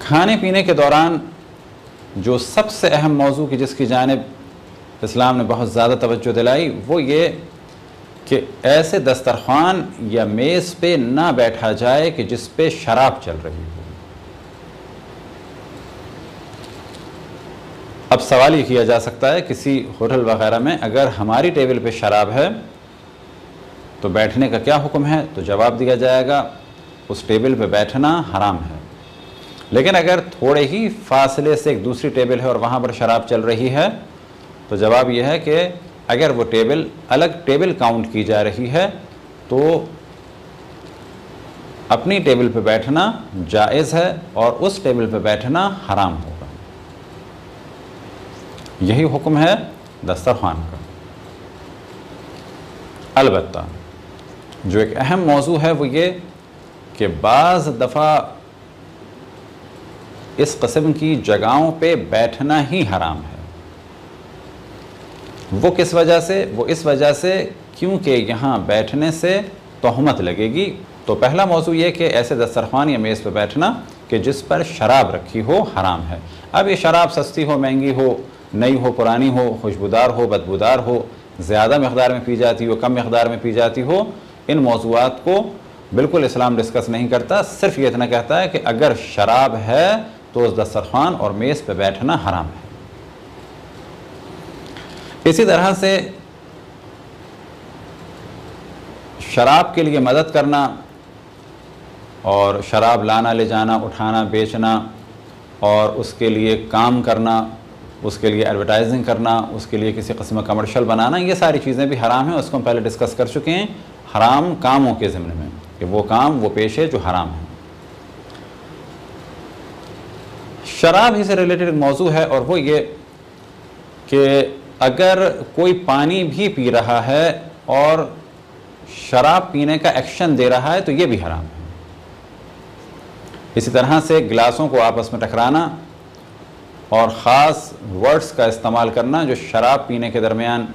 खाने पीने के दौरान जो सबसे अहम मौजू की जिसकी जानिब इस्लाम ने बहुत ज़्यादा तवज्जो दिलाई वो ये कि ऐसे दस्तरखान या मेज़ पे ना बैठा जाए कि जिस पे शराब चल रही हो। अब सवाल ये किया जा सकता है किसी होटल वगैरह में अगर हमारी टेबल पे शराब है तो बैठने का क्या हुक्म है, तो जवाब दिया जाएगा उस टेबल पे बैठना हराम है। लेकिन अगर थोड़े ही फासले से एक दूसरी टेबल है और वहाँ पर शराब चल रही है तो जवाब यह है कि अगर वो टेबल अलग टेबल काउंट की जा रही है तो अपनी टेबल पे बैठना जायज़ है और उस टेबल पे बैठना हराम होगा। यही हुक्म है दस्तरखान का। अलबत्ता जो एक अहम मौजू है वो ये कि बाज़ दफ़ा इस किस्म की जगहों पे बैठना ही हराम है। वो किस वजह से? वो इस वजह से क्योंकि यहाँ बैठने से तोहमत लगेगी। तो पहला मौजू ये कि ऐसे दस्तरखान या मेज़ पे बैठना कि जिस पर शराब रखी हो हराम है। अब ये शराब सस्ती हो, महंगी हो, नई हो, पुरानी हो, खुशबूदार हो, बदबूदार हो, ज़्यादा मकदार में पी जाती हो, कम मकदार में पी जाती हो, इन मौज़ूआत को बिल्कुल इस्लाम डिस्कस नहीं करता। सिर्फ ये इतना कहता है कि अगर शराब है तो उस दस्तरखान और मेज़ पे बैठना हराम है। इसी तरह से शराब के लिए मदद करना और शराब लाना, ले जाना, उठाना, बेचना और उसके लिए काम करना, उसके लिए एडवर्टाइजिंग करना, उसके लिए किसी किस्म का कमर्शियल बनाना, ये सारी चीज़ें भी हराम हैं। उसको हम पहले डिस्कस कर चुके हैं हराम कामों के ज़िम्न में कि वो काम, वो पेशे जो हराम है। शराब ही से रिलेटेड मौजू है और वो ये कि अगर कोई पानी भी पी रहा है और शराब पीने का एक्शन दे रहा है तो ये भी हराम है। इसी तरह से गिलासों को आपस में टकराना और ख़ास वर्ड्स का इस्तेमाल करना जो शराब पीने के दरमियान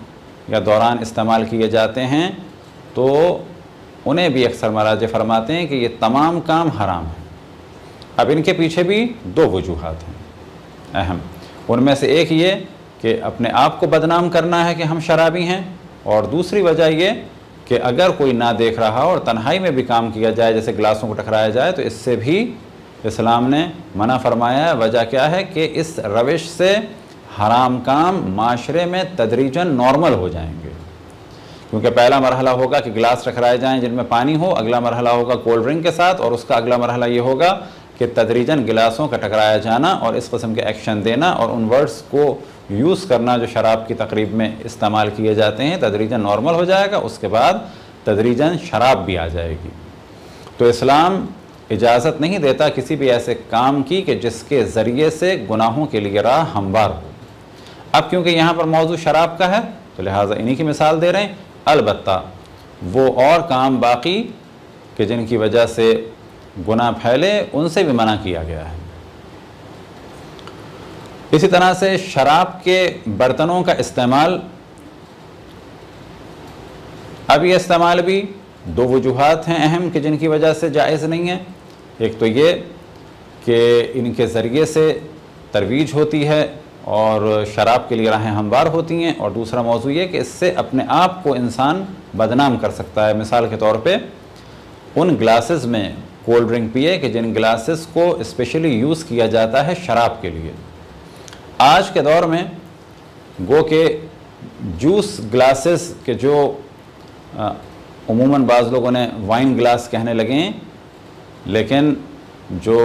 या दौरान इस्तेमाल किए जाते हैं तो उन्हें भी अक्सर मराजे फरमाते हैं कि ये तमाम काम हराम है। अब इनके पीछे भी दो वजूहात हैं अहम। उनमें से एक ये कि अपने आप को बदनाम करना है कि हम शराबी हैं, और दूसरी वजह ये कि अगर कोई ना देख रहा और तन्हाई में भी काम किया जाए, जैसे गिलासों को टकराया जाए, तो इससे भी इस्लाम ने मना फरमाया है। वजह क्या है कि इस रविश से हराम काम माशरे में तदरीजन नॉर्मल हो जाएंगे। क्योंकि पहला मरहला होगा कि गिलास टकराए जाएँ जिनमें पानी हो, अगला मरहला होगा कोल्ड ड्रिंक के साथ, और उसका अगला मरहला ये होगा कि तदरीजन गिलासों का टकराया जाना और इस किस्म के एक्शन देना और उन वर्ड्स को यूज़ करना जो शराब की तकरीब में इस्तेमाल किए जाते हैं तदरीजन नॉर्मल हो जाएगा। उसके बाद तदरीजन शराब भी आ जाएगी। तो इस्लाम इजाज़त नहीं देता किसी भी ऐसे काम की कि जिसके ज़रिए से गुनाहों के लिए राह हमवार हो। अब क्योंकि यहाँ पर मौजू शराब का है तो लिहाजा इन्हीं की मिसाल दे रहे हैं। अलबत्ता वो और काम बाकी कि जिनकी वजह से गुनाह फैले उनसे भी मना किया गया है। इसी तरह से शराब के बर्तनों का इस्तेमाल, अब ये इस्तेमाल भी दो वजूहात हैं अहम कि जिनकी वजह से जायज़ नहीं है। एक तो ये कि इनके ज़रिए से तरवीज होती है और शराब के लिए राहें हमवार होती हैं, और दूसरा मौजू ये कि इससे अपने आप को इंसान बदनाम कर सकता है। मिसाल के तौर पे उन ग्लासेस में कोल्ड ड्रिंक पिए कि जिन ग्लासेस को स्पेशली यूज़ किया जाता है शराब के लिए। आज के दौर में गो के जूस ग्लासेस के जो उमूमन बाज़ लोगों ने वाइन ग्लास कहने लगे हैं, लेकिन जो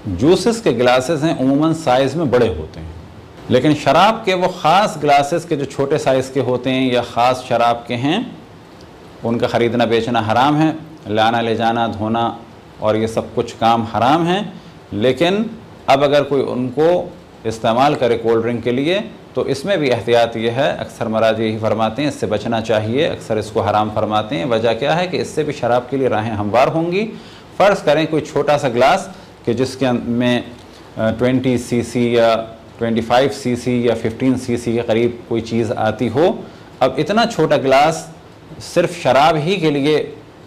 जूसेस के ग्लासेस हैं उमूमन साइज़ में बड़े होते हैं, लेकिन शराब के वो ख़ास ग्लासेस के जो छोटे साइज़ के होते हैं या ख़ास शराब के हैं उनका ख़रीदना बेचना हराम है। लाना, ले जाना, धोना और ये सब कुछ काम हराम हैं। लेकिन अब अगर कोई उनको इस्तेमाल करे कोल्ड ड्रिंक के लिए तो इसमें भी एहतियात ये है, अक्सर मराजी यही फरमाते हैं इससे बचना चाहिए, अक्सर इसको हराम फरमाते हैं। वजह क्या है कि इससे भी शराब के लिए राहें हमवार होंगी। फ़र्ज़ करें कोई छोटा सा ग्लास कि जिसके में 20 सीसी या 25 सीसी या 15 सीसी के करीब कोई चीज़ आती हो। अब इतना छोटा गिलास सिर्फ शराब ही के लिए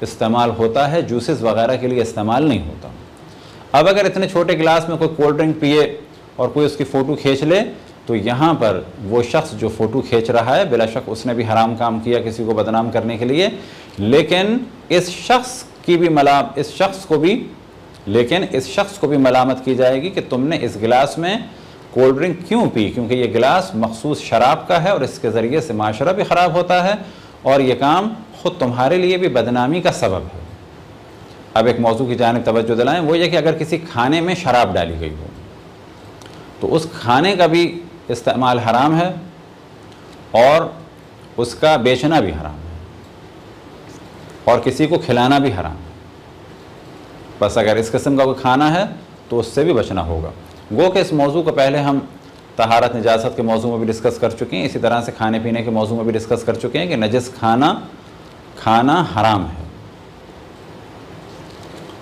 इस्तेमाल होता है, जूसेस वगैरह के लिए इस्तेमाल नहीं होता। अब अगर इतने छोटे गिलास में कोई कोल्ड ड्रिंक पिए और कोई उसकी फ़ोटो खींच ले, तो यहाँ पर वो शख्स जो फ़ोटो खींच रहा है बेलाशक उसने भी हराम काम किया किसी को बदनाम करने के लिए, लेकिन इस शख्स को भी मलामत की जाएगी कि तुमने इस गिलास में कोल्ड ड्रिंक क्यों पी, क्योंकि ये गिलास मखसूस शराब का है और इसके ज़रिए से माशरा भी ख़राब होता है और ये काम ख़ुद तुम्हारे लिए भी बदनामी का सबब है। अब एक मौजू की जानिब तवज्जो दिलाएं, वो ये कि अगर किसी खाने में शराब डाली गई हो तो उस खाने का भी इस्तेमाल हराम है और उसका बेचना भी हराम है और किसी को खिलाना भी हराम है। बस अगर इस किस्म का कोई खाना है तो उससे भी बचना होगा। गो कि इस मौजू को पहले हम तहारत निजासत के मौजू में भी डिस्कस कर चुके हैं, इसी तरह से खाने पीने के मौजू में भी डिस्कस कर चुके हैं कि नजस खाना हराम है।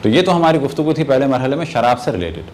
तो ये तो हमारी गुफ्तगू थी पहले मरहले में शराब से रिलेटेड।